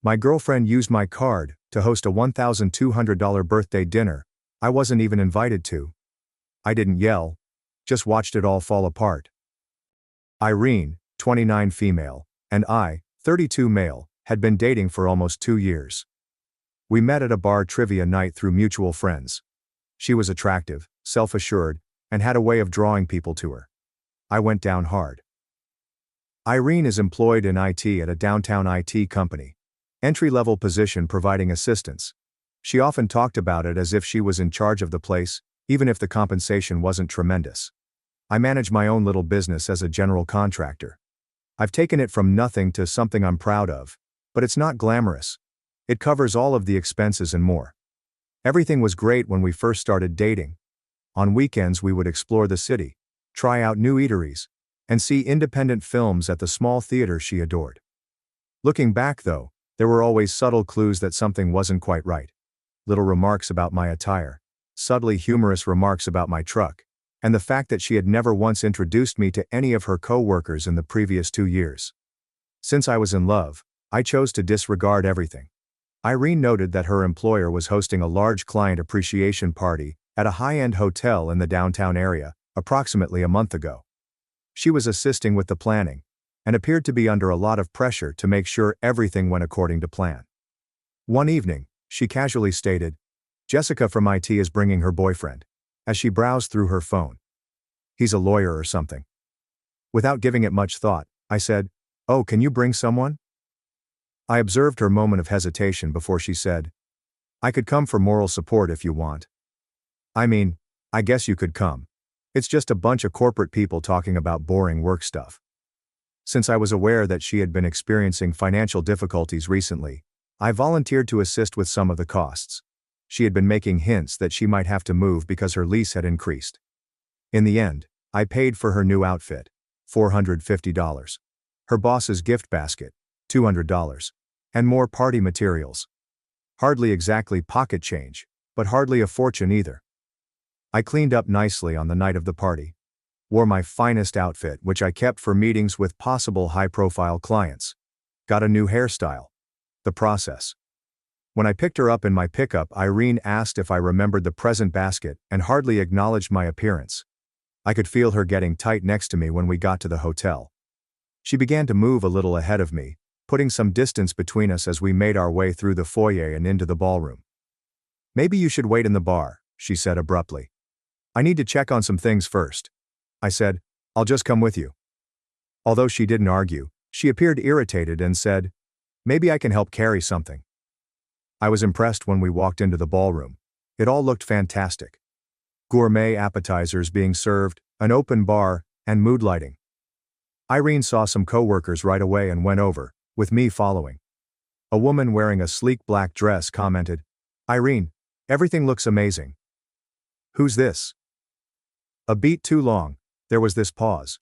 My girlfriend used my card to host a $1,200 birthday dinner I wasn't even invited to. I didn't yell, just watched it all fall apart. Irene, 29 female, and I, 32 male, had been dating for almost 2 years. We met at a bar trivia night through mutual friends. She was attractive, self-assured, and had a way of drawing people to her. I went down hard. Irene is employed in IT at a downtown IT company. Entry-level position providing assistance. She often talked about it as if she was in charge of the place, even if the compensation wasn't tremendous. I manage my own little business as a general contractor. I've taken it from nothing to something I'm proud of, but it's not glamorous. It covers all of the expenses and more. Everything was great when we first started dating. On weekends we would explore the city, try out new eateries, and see independent films at the small theater she adored. Looking back though, there were always subtle clues that something wasn't quite right. Little remarks about my attire, subtly humorous remarks about my truck, and the fact that she had never once introduced me to any of her co-workers in the previous 2 years. Since I was in love, I chose to disregard everything. Irene noted that her employer was hosting a large client appreciation party at a high-end hotel in the downtown area, approximately a month ago. She was assisting with the planning, and appeared to be under a lot of pressure to make sure everything went according to plan. One evening, she casually stated, "Jessica from IT is bringing her boyfriend," as she browsed through her phone. "He's a lawyer or something." Without giving it much thought, I said, "Oh, can you bring someone?" I observed her moment of hesitation before she said, "I could come for moral support if you want." I mean, I guess you could come. It's just a bunch of corporate people talking about boring work stuff. Since I was aware that she had been experiencing financial difficulties recently, I volunteered to assist with some of the costs. She had been making hints that she might have to move because her lease had increased. In the end, I paid for her new outfit, $450. Her boss's gift basket, $200. And more party materials. Hardly exactly pocket change, but hardly a fortune either. I cleaned up nicely on the night of the party. Wore my finest outfit, which I kept for meetings with possible high-profile clients. Got a new hairstyle. The process. When I picked her up in my pickup, Irene asked if I remembered the present basket and hardly acknowledged my appearance. I could feel her getting tight next to me when we got to the hotel. She began to move a little ahead of me, putting some distance between us as we made our way through the foyer and into the ballroom. "Maybe you should wait in the bar," she said abruptly. "I need to check on some things first." I said, "I'll just come with you." Although she didn't argue, she appeared irritated and said, "Maybe I can help carry something." I was impressed when we walked into the ballroom. It all looked fantastic. Gourmet appetizers being served, an open bar, and mood lighting. Irene saw some coworkers right away and went over, with me following. A woman wearing a sleek black dress commented, "Irene, everything looks amazing." "Who's this?" A beat too long, there was this pause.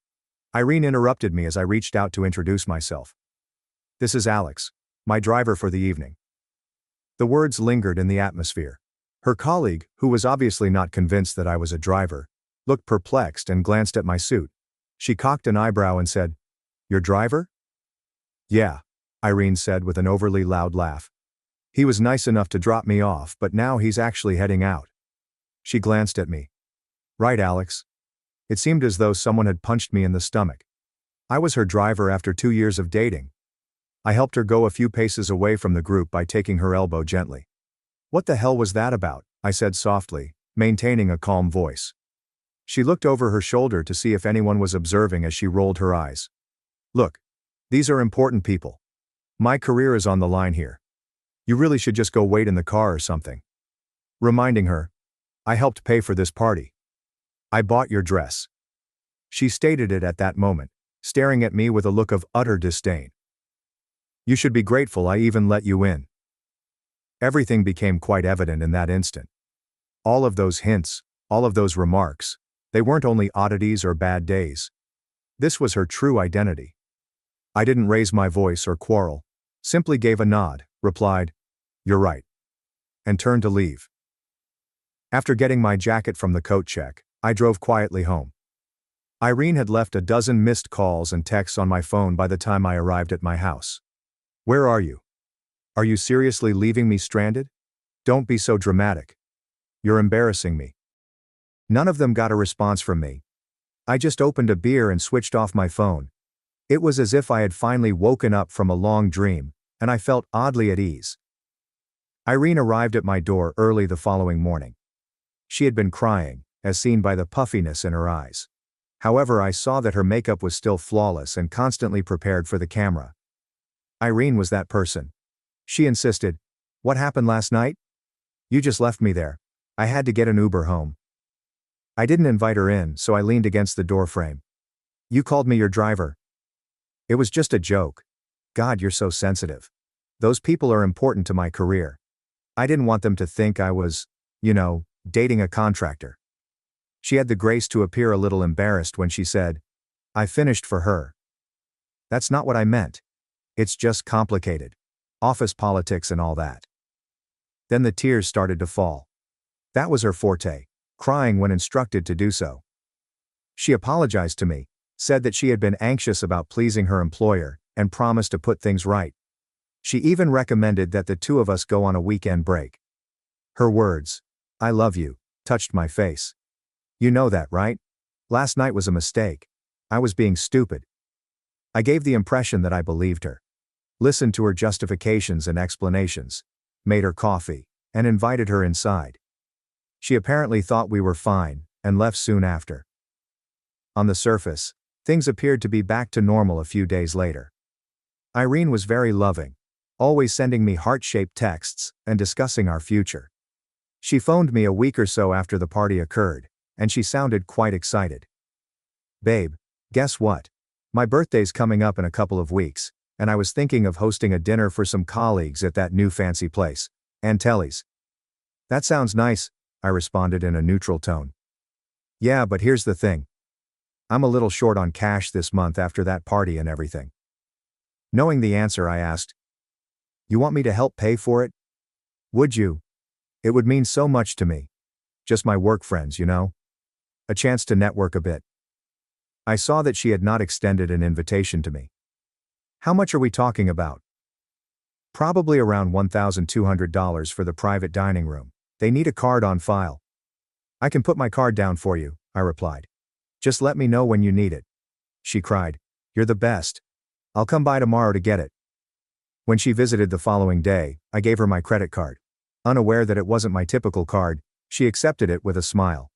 Irene interrupted me as I reached out to introduce myself. "This is Alex, my driver for the evening." The words lingered in the atmosphere. Her colleague, who was obviously not convinced that I was a driver, looked perplexed and glanced at my suit. She cocked an eyebrow and said, "Your driver?" "Yeah," Irene said with an overly loud laugh. "He was nice enough to drop me off, but now he's actually heading out." She glanced at me. "Right, Alex." It seemed as though someone had punched me in the stomach. I was her driver after 2 years of dating. I helped her go a few paces away from the group by taking her elbow gently. "What the hell was that about?" I said softly, maintaining a calm voice. She looked over her shoulder to see if anyone was observing as she rolled her eyes. "Look, these are important people. My career is on the line here. You really should just go wait in the car or something." Reminding her, "I helped pay for this party. I bought your dress." She stated it at that moment, staring at me with a look of utter disdain. "You should be grateful I even let you in." Everything became quite evident in that instant. All of those hints, all of those remarks, they weren't only oddities or bad days. This was her true identity. I didn't raise my voice or quarrel, simply gave a nod, replied, "You're right," and turned to leave. After getting my jacket from the coat check, I drove quietly home. Irene had left a dozen missed calls and texts on my phone by the time I arrived at my house. "Where are you?" Are you seriously leaving me stranded? Don't be so dramatic. You're embarrassing me. None of them got a response from me. I just opened a beer and switched off my phone. It was as if I had finally woken up from a long dream, and I felt oddly at ease. Irene arrived at my door early the following morning. She had been crying, as seen by the puffiness in her eyes. However, I saw that her makeup was still flawless and constantly prepared for the camera. Irene was that person. She insisted, "What happened last night? You just left me there. I had to get an Uber home." I didn't invite her in, so I leaned against the door frame. "You called me your driver." "It was just a joke." "God, you're so sensitive. Those people are important to my career. I didn't want them to think I was, dating a contractor." She had the grace to appear a little embarrassed when she said, "I finished for her." "That's not what I meant. It's just complicated. Office politics and all that." Then the tears started to fall. That was her forte, crying when instructed to do so. She apologized to me, said that she had been anxious about pleasing her employer, and promised to put things right. She even recommended that the two of us go on a weekend break. Her words, "I love you," touched my face. "You know that, right? Last night was a mistake. I was being stupid." I gave the impression that I believed her. Listened to her justifications and explanations, made her coffee, and invited her inside. She apparently thought we were fine, and left soon after. On the surface, things appeared to be back to normal a few days later. Irene was very loving, always sending me heart-shaped texts and discussing our future. She phoned me a week or so after the party occurred, and she sounded quite excited. "Babe, guess what? My birthday's coming up in a couple of weeks, and I was thinking of hosting a dinner for some colleagues at that new fancy place, Antelli's." "That sounds nice," I responded in a neutral tone. "Yeah, but here's the thing. I'm a little short on cash this month after that party and everything." Knowing the answer, I asked, "You want me to help pay for it?" "Would you? It would mean so much to me. Just my work friends, A chance to network a bit." I saw that she had not extended an invitation to me. "How much are we talking about?" "Probably around $1,200 for the private dining room. They need a card on file." "I can put my card down for you," I replied. "Just let me know when you need it." She cried, "You're the best. I'll come by tomorrow to get it." When she visited the following day, I gave her my credit card. Unaware that it wasn't my typical card, she accepted it with a smile.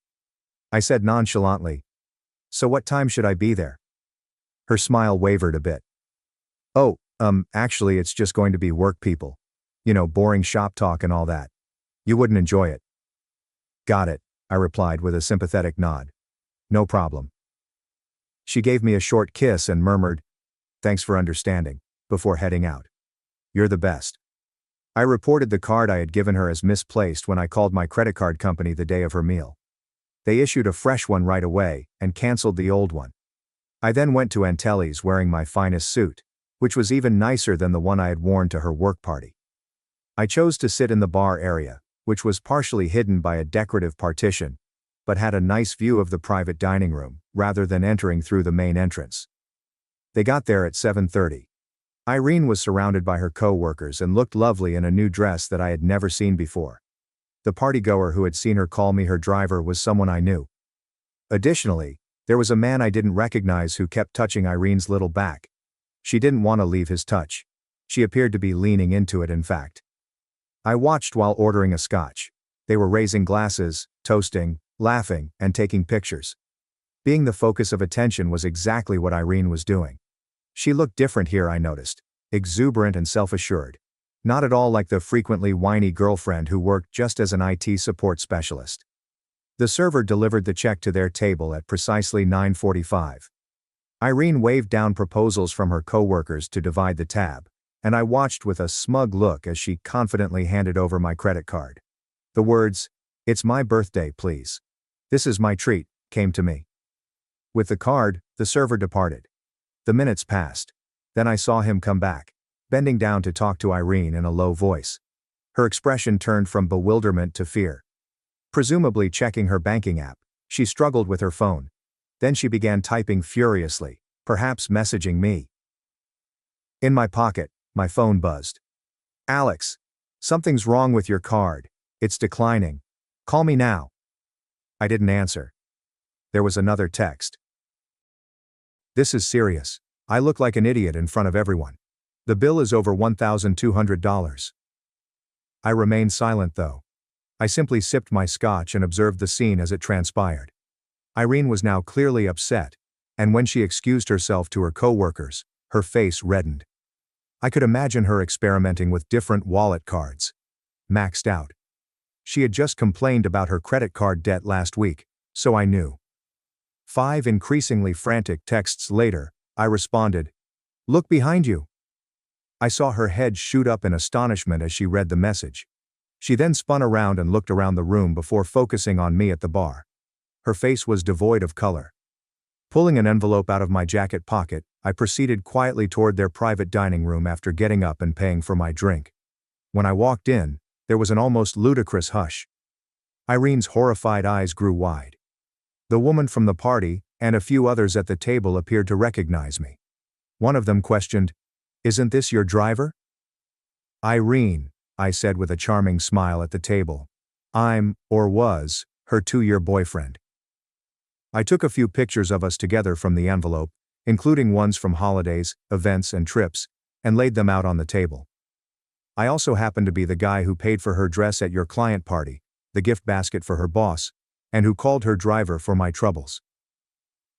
I said nonchalantly, "So what time should I be there?" Her smile wavered a bit. "Oh, actually it's just going to be work people. Boring shop talk and all that. You wouldn't enjoy it." "Got it," I replied with a sympathetic nod. "No problem." She gave me a short kiss and murmured, "Thanks for understanding," before heading out. "You're the best." I reported the card I had given her as misplaced when I called my credit card company the day of her meal. They issued a fresh one right away, and canceled the old one. I then went to Antelli's wearing my finest suit, which was even nicer than the one I had worn to her work party. I chose to sit in the bar area, which was partially hidden by a decorative partition, but had a nice view of the private dining room, rather than entering through the main entrance. They got there at 7:30. Irene was surrounded by her co-workers and looked lovely in a new dress that I had never seen before. The partygoer who had seen her call me her driver was someone I knew. Additionally, there was a man I didn't recognize who kept touching Irene's little back. She didn't want to leave his touch. She appeared to be leaning into it, in fact. I watched while ordering a scotch. They were raising glasses, toasting, laughing, and taking pictures. Being the focus of attention was exactly what Irene was doing. She looked different here, I noticed. Exuberant and self-assured. Not at all like the frequently whiny girlfriend who worked just as an IT support specialist. The server delivered the check to their table at precisely 9:45. Irene waved down proposals from her coworkers to divide the tab, and I watched with a smug look as she confidently handed over my credit card. The words, "It's my birthday, please. This is my treat," came to me. With the card, the server departed. The minutes passed. Then I saw him come back, bending down to talk to Irene in a low voice. Her expression turned from bewilderment to fear. Presumably checking her banking app, she struggled with her phone. Then she began typing furiously, perhaps messaging me. In my pocket, my phone buzzed. Alex, something's wrong with your card. It's declining. Call me now. I didn't answer. There was another text. This is serious. I look like an idiot in front of everyone. The bill is over $1,200. I remained silent though. I simply sipped my scotch and observed the scene as it transpired. Irene was now clearly upset, and when she excused herself to her co-workers, her face reddened. I could imagine her experimenting with different wallet cards. Maxed out. She had just complained about her credit card debt last week, so I knew. 5 increasingly frantic texts later, I responded, "Look behind you." I saw her head shoot up in astonishment as she read the message. She then spun around and looked around the room before focusing on me at the bar. Her face was devoid of color. Pulling an envelope out of my jacket pocket, I proceeded quietly toward their private dining room after getting up and paying for my drink. When I walked in, there was an almost ludicrous hush. Irene's horrified eyes grew wide. The woman from the party, and a few others at the table appeared to recognize me. One of them questioned, "Isn't this your driver?" "Irene," I said with a charming smile at the table. "I'm, or was, her 2-year boyfriend." I took a few pictures of us together from the envelope, including ones from holidays, events and trips, and laid them out on the table. I also happened to be the guy who paid for her dress at your client party, the gift basket for her boss, and who called her driver for my troubles.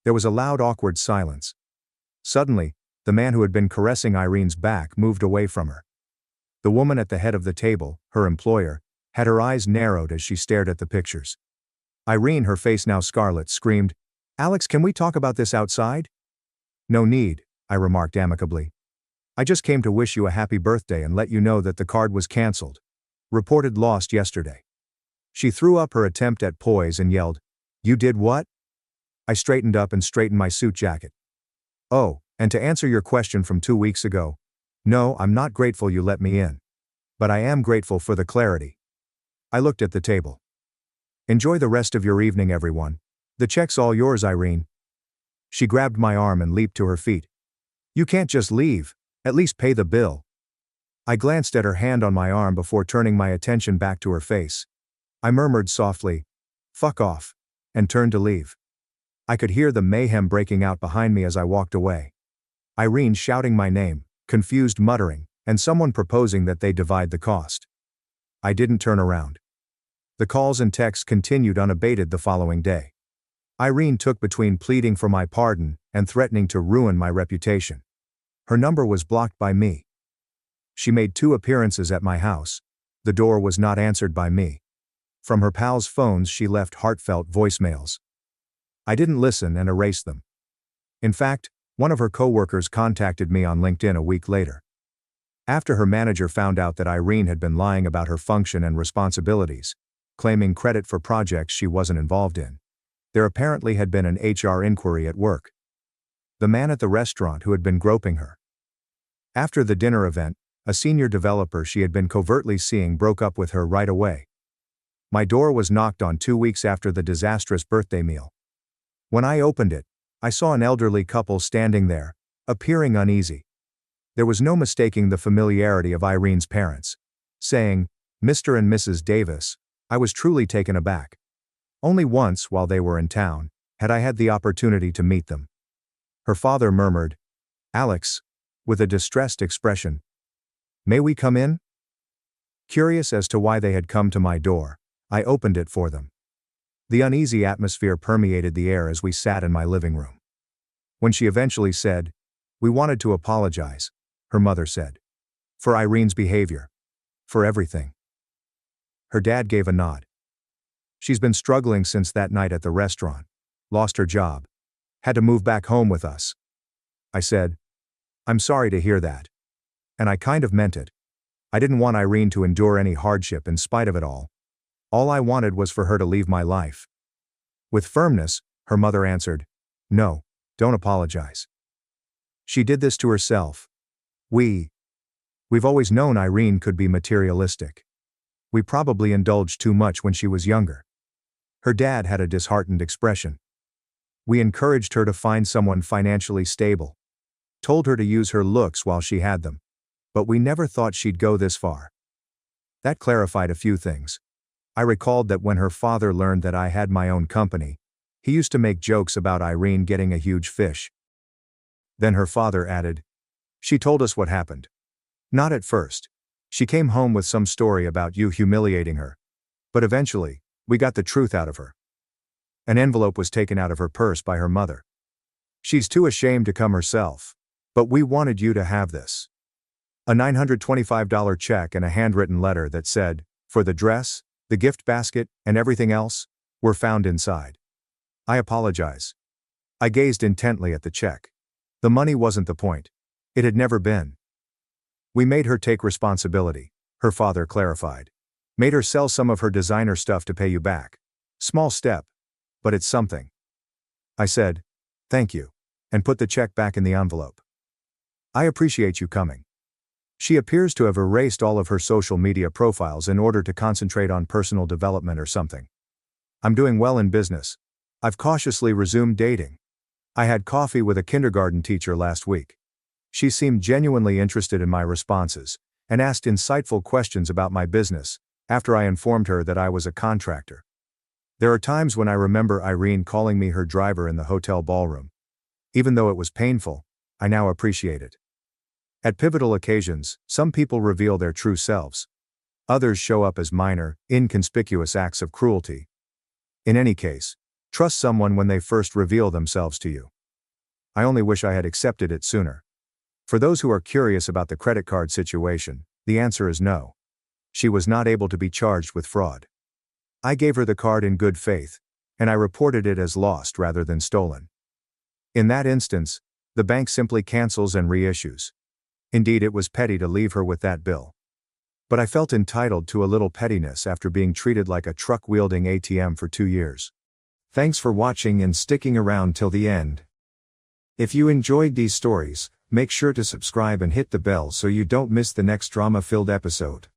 There was a loud awkward silence. Suddenly, the man who had been caressing Irene's back moved away from her. The woman at the head of the table, her employer, had her eyes narrowed as she stared at the pictures. Irene, her face now scarlet, screamed, "Alex, can we talk about this outside?" "No need," I remarked amicably. "I just came to wish you a happy birthday and let you know that the card was cancelled. Reported lost yesterday." She threw up her attempt at poise and yelled, "You did what?" I straightened up and straightened my suit jacket. "Oh, and to answer your question from 2 weeks ago, no, I'm not grateful you let me in. But I am grateful for the clarity." I looked at the table. "Enjoy the rest of your evening, everyone. The check's all yours, Irene." She grabbed my arm and leaped to her feet. "You can't just leave, at least pay the bill." I glanced at her hand on my arm before turning my attention back to her face. I murmured softly, "Fuck off," and turned to leave. I could hear the mayhem breaking out behind me as I walked away. Irene shouting my name, confused muttering, and someone proposing that they divide the cost. I didn't turn around. The calls and texts continued unabated the following day. Irene took between pleading for my pardon and threatening to ruin my reputation. Her number was blocked by me. She made 2 appearances at my house. The door was not answered by me. From her pals' phones she left heartfelt voicemails. I didn't listen and erased them. In fact, one of her co-workers contacted me on LinkedIn a week later. After her manager found out that Irene had been lying about her function and responsibilities, claiming credit for projects she wasn't involved in, there apparently had been an HR inquiry at work. The man at the restaurant who had been groping her. After the dinner event, a senior developer she had been covertly seeing broke up with her right away. My door was knocked on 2 weeks after the disastrous birthday meal. When I opened it, I saw an elderly couple standing there, appearing uneasy. There was no mistaking the familiarity of Irene's parents. Saying, "Mr. and Mrs. Davis," I was truly taken aback. Only once, while they were in town, had I had the opportunity to meet them. Her father murmured, "Alex," with a distressed expression. "May we come in?" Curious as to why they had come to my door, I opened it for them. The uneasy atmosphere permeated the air as we sat in my living room. When she eventually said, "We wanted to apologize," her mother said. "For Irene's behavior. For everything." Her dad gave a nod. "She's been struggling since that night at the restaurant. Lost her job. Had to move back home with us." I said, "I'm sorry to hear that." And I kind of meant it. I didn't want Irene to endure any hardship in spite of it all. All I wanted was for her to leave my life. With firmness, her mother answered, "No, don't apologize. She did this to herself. We've always known Irene could be materialistic. We probably indulged too much when she was younger." Her dad had a disheartened expression. "We encouraged her to find someone financially stable. Told her to use her looks while she had them. but we never thought she'd go this far. That clarified a few things. I recalled that when her father learned that I had my own company, he used to make jokes about Irene getting a huge fish. Then her father added, "She told us what happened. Not at first. She came home with some story about you humiliating her. But eventually, we got the truth out of her." An envelope was taken out of her purse by her mother. "She's too ashamed to come herself. But we wanted you to have this." A $925 check and a handwritten letter that said, "For the dress, the gift basket, and everything else," were found inside. "I apologize." I gazed intently at the check. The money wasn't the point. It had never been. "We made her take responsibility," her father clarified. "Made her sell some of her designer stuff to pay you back. Small step. But it's something." I said, "Thank you," and put the check back in the envelope. "I appreciate you coming." She appears to have erased all of her social media profiles in order to concentrate on personal development or something. "I'm doing well in business. I've cautiously resumed dating. I had coffee with a kindergarten teacher last week. She seemed genuinely interested in my responses, and asked insightful questions about my business, after I informed her that I was a contractor. There are times when I remember Irene calling me her driver in the hotel ballroom. Even though it was painful, I now appreciate it. At pivotal occasions, some people reveal their true selves. Others show up as minor, inconspicuous acts of cruelty. In any case, trust someone when they first reveal themselves to you. I only wish I had accepted it sooner. For those who are curious about the credit card situation, the answer is no. She was not able to be charged with fraud. I gave her the card in good faith, and I reported it as lost rather than stolen. In that instance, the bank simply cancels and reissues. Indeed, it was petty to leave her with that bill. But I felt entitled to a little pettiness after being treated like a truck-wielding ATM for 2 years. Thanks for watching and sticking around till the end. If you enjoyed these stories, make sure to subscribe and hit the bell so you don't miss the next drama-filled episode.